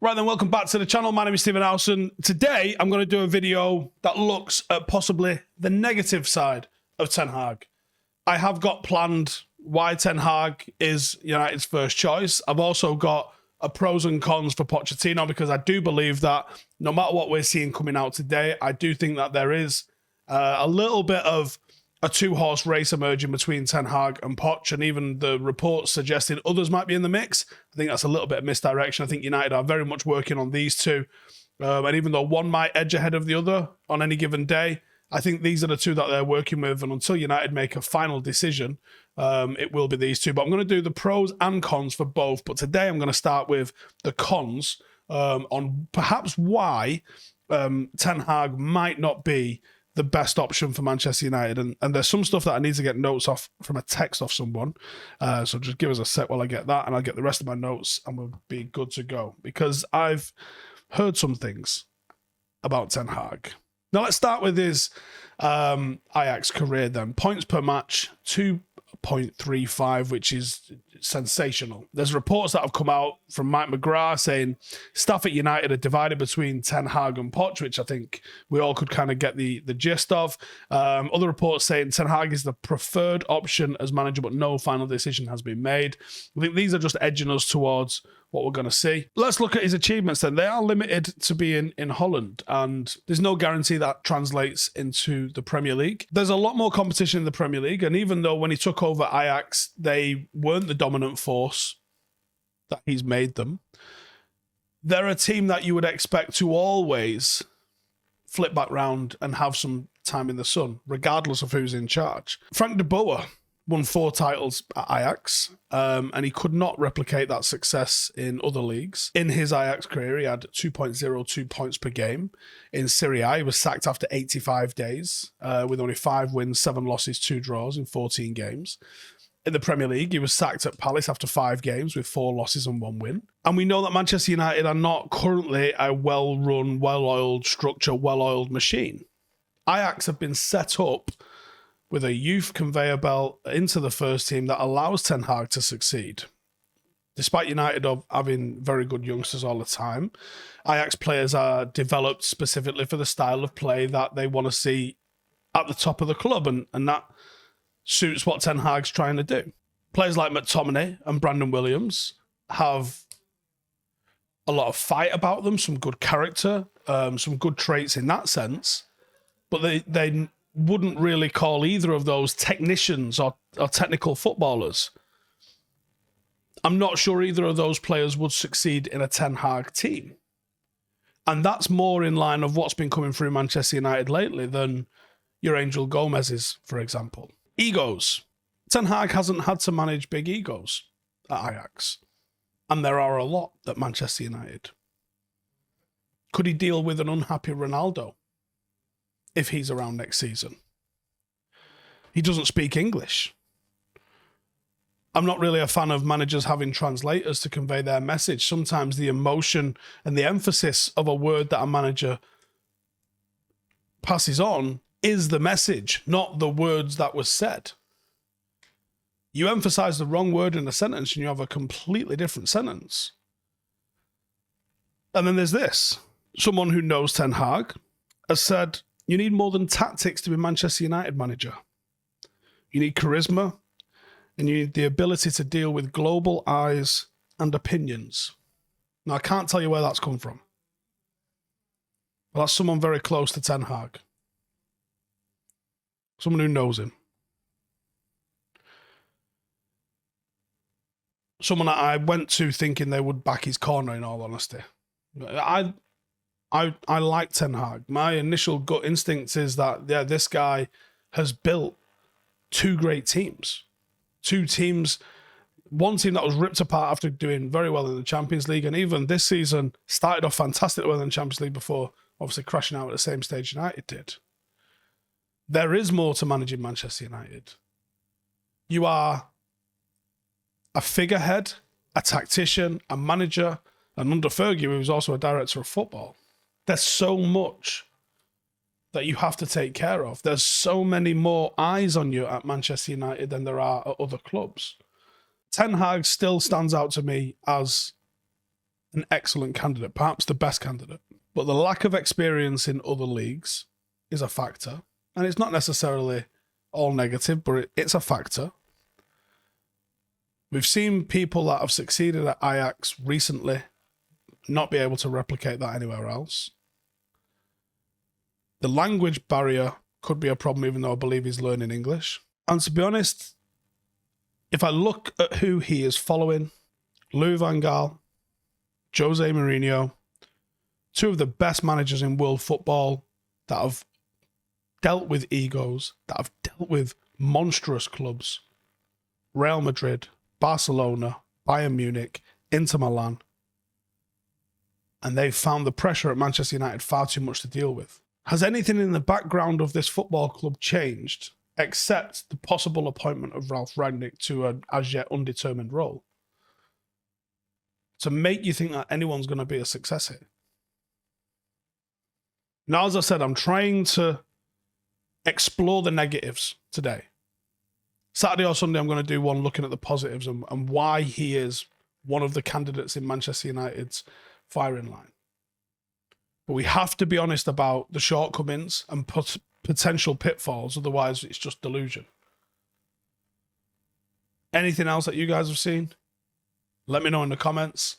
Right then, welcome back to the channel. My name is Stephen Howson. Today, I'm going to do a video that looks at possibly the negative side of Ten Hag. I have got planned why Ten Hag is United's first choice. I've also got a pros and cons for Pochettino because I do believe that no matter what we're seeing coming out today, I do think that there is a little bit of a two-horse race emerging between Ten Hag and Poch, and even the reports suggesting others might be in the mix. I think that's a little bit of misdirection. I think United are very much working on these two. And even though one might edge ahead of the other on any given day, I think these are the two that they're working with. And until United make a final decision, it will be these two. But I'm going to do the pros and cons for both. But today I'm going to start with the cons on perhaps why Ten Hag might not be the best option for Manchester United. And there's some stuff that I need to get notes off from a text off someone. So just give us a sec while I get that, and I'll get the rest of my notes and we'll be good to go. Because I've heard some things about Ten Hag. Now let's start with his Ajax career then. Points per match, 2.35, which is sensational. There's reports that have come out from Mike McGrath saying staff at United are divided between Ten Hag and Poch, which I think we all could kind of get the gist of. Other reports saying Ten Hag is the preferred option as manager, but no final decision has been made. I think these are just edging us towards what we're going to see. Let's look at his achievements then. They are limited to being in Holland, and there's no guarantee that translates into the Premier League. There's a lot more competition in the Premier League, and even though when he took over Ajax, they weren't the dominant force that he's made them, they're a team that you would expect to always flip back round and have some time in the sun, regardless of who's in charge. Frank de Boer won 4 titles at Ajax, and he could not replicate that success in other leagues. In his Ajax career, he had 2.02 points per game. In Serie A, he was sacked after 85 days, with only 5 wins, 7 losses, 2 draws in 14 games. In the Premier League, he was sacked at Palace after 5 games with 4 losses and 1 win. And we know that Manchester United are not currently a well-run, well-oiled structure, well-oiled machine. Ajax have been set up with a youth conveyor belt into the first team that allows Ten Hag to succeed. Despite United having very good youngsters all the time, Ajax players are developed specifically for the style of play that they want to see at the top of the club, and that suits what Ten Hag's trying to do. Players like McTominay and Brandon Williams have a lot of fight about them, some good character, some good traits in that sense, but they wouldn't really call either of those technicians or technical footballers. I'm not sure either of those players would succeed in a Ten Hag team. And that's more in line of what's been coming through Manchester United lately than your Angel Gomez's, for example. Egos. Ten Hag hasn't had to manage big egos at Ajax. And there are a lot at Manchester United. Could he deal with an unhappy Ronaldo if he's around next season? He doesn't speak English. I'm not really a fan of managers having translators to convey their message. Sometimes the emotion and the emphasis of a word that a manager passes on is the message, not the words that were said. You emphasize the wrong word in a sentence and you have a completely different sentence. And then there's this. Someone who knows Ten Hag has said, you need more than tactics to be Manchester United manager. You need charisma, and you need the ability to deal with global eyes and opinions. Now, I can't tell you where that's come from. But that's someone very close to Ten Hag. Someone who knows him. Someone that I went to thinking they would back his corner, in all honesty. I like Ten Hag. My initial gut instinct is that, yeah, this guy has built 2 great teams. 2 teams, one team that was ripped apart after doing very well in the Champions League, and even this season started off fantastically well in the Champions League before obviously crashing out at the same stage United did. There is more to managing Manchester United. You are a figurehead, a tactician, a manager, and under Fergie, who was also a director of football. There's so much that you have to take care of. There's so many more eyes on you at Manchester United than there are at other clubs. Ten Hag still stands out to me as an excellent candidate, perhaps the best candidate. But the lack of experience in other leagues is a factor. And it's not necessarily all negative, but it's a factor. We've seen people that have succeeded at Ajax recently not be able to replicate that anywhere else. The language barrier could be a problem, even though I believe he's learning English. And to be honest, if I look at who he is following, Louis van Gaal, Jose Mourinho, two of the best managers in world football that have dealt with egos, that have dealt with monstrous clubs, Real Madrid, Barcelona, Bayern Munich, Inter Milan, and they've found the pressure at Manchester United far too much to deal with. Has anything in the background of this football club changed, except the possible appointment of Ralf Rangnick to an as yet undetermined role, to make you think that anyone's going to be a success here? Now, as I said, I'm trying to explore the negatives today. Saturday or Sunday, I'm going to do one looking at the positives and why he is one of the candidates in Manchester United's firing line. But we have to be honest about the shortcomings and potential pitfalls, otherwise it's just delusion. Anything else that you guys have seen? Let me know in the comments.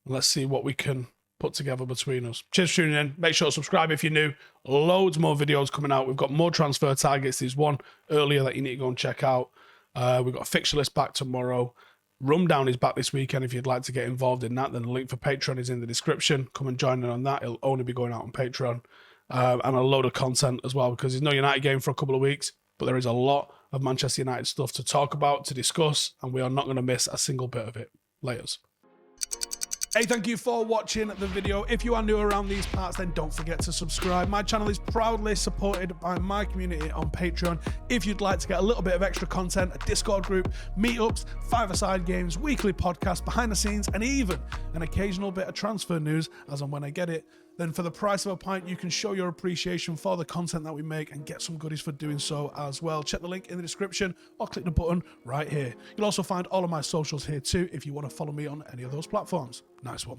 And let's see what we can put together between us. Cheers for tuning in. Make sure to subscribe if you're new. Loads more videos coming out. We've got more transfer targets. There's one earlier that you need to go and check out. We've got a fixture list back tomorrow. Rundown is back this weekend. If you'd like to get involved in that, then the link for Patreon is in the description. Come and join in on that. It'll only be going out on Patreon. And a load of content as well, because there's no United game for a couple of weeks, but there is a lot of Manchester United stuff to talk about, to discuss, and we are not going to miss a single bit of it. Laters. Hey, thank you for watching the video. If you are new around these parts, then don't forget to subscribe. My channel is proudly supported by my community on Patreon. If you'd like to get a little bit of extra content, a Discord group, meetups, five-a-side games, weekly podcasts, behind the scenes, and even an occasional bit of transfer news as and when I get it, then for the price of a pint, you can show your appreciation for the content that we make and get some goodies for doing so as well. Check the link in the description or click the button right here. You'll also find all of my socials here too if you want to follow me on any of those platforms. Nice one.